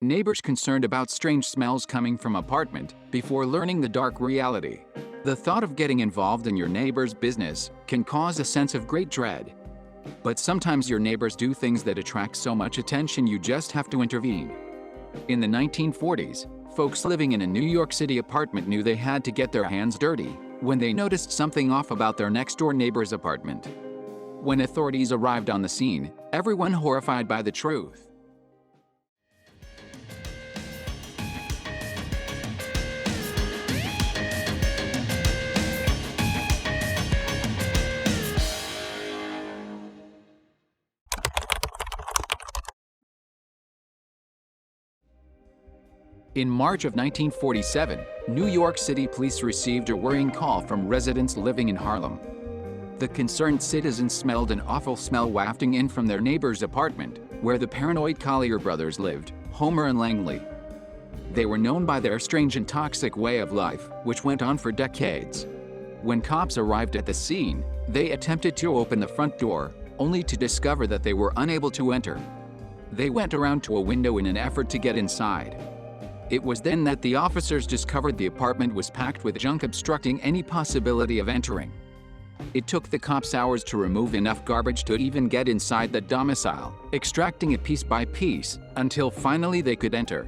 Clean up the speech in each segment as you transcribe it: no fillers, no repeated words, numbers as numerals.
Neighbors concerned about strange smells coming from apartment before learning the dark reality. The thought of getting involved in your neighbor's business can cause a sense of great dread. But sometimes your neighbors do things that attract so much attention you just have to intervene. In the 1940s, folks living in a New York City apartment knew they had to get their hands dirty when they noticed something off about their next-door neighbor's apartment. When authorities arrived on the scene, everyone horrified by the truth. In March of 1947, New York City police received a worrying call from residents living in Harlem. The concerned citizens smelled an awful smell wafting in from their neighbor's apartment, where the paranoid Collier brothers lived, Homer and Langley. They were known by their strange and toxic way of life, which went on for decades. When cops arrived at the scene, they attempted to open the front door, only to discover that they were unable to enter. They went around to a window in an effort to get inside. It was then that the officers discovered the apartment was packed with junk obstructing any possibility of entering. It took the cops hours to remove enough garbage to even get inside the domicile, extracting it piece by piece, until finally they could enter.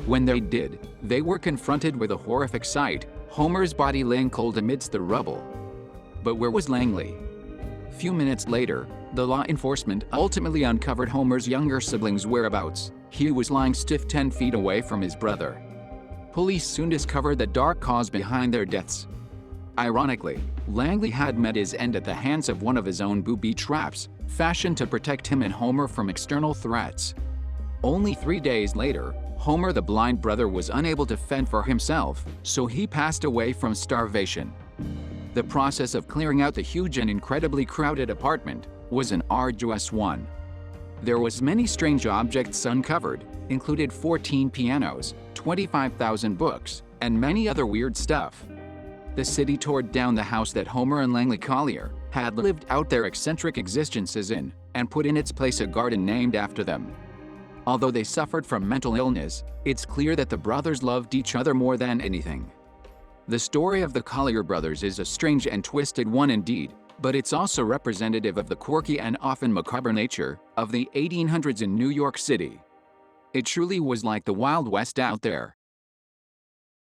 When they did, they were confronted with a horrific sight: Homer's body laying cold amidst the rubble. But where was Langley? Few minutes later, the law enforcement ultimately uncovered Homer's younger sibling's whereabouts. He was lying stiff 10 feet away from his brother. Police soon discovered the dark cause behind their deaths. Ironically, Langley had met his end at the hands of one of his own booby traps, fashioned to protect him and Homer from external threats. Only 3 days later, Homer the blind brother was unable to fend for himself, so he passed away from starvation. The process of clearing out the huge and incredibly crowded apartment was an arduous one. There was many strange objects uncovered, included 14 pianos, 25,000 books, and many other weird stuff. The city tore down the house that Homer and Langley Collier had lived out their eccentric existences in, and put in its place a garden named after them. Although they suffered from mental illness, it's clear that the brothers loved each other more than anything. The story of the Collier brothers is a strange and twisted one indeed, but it's also representative of the quirky and often macabre nature of the 1800s in New York City. It truly was like the Wild West out there.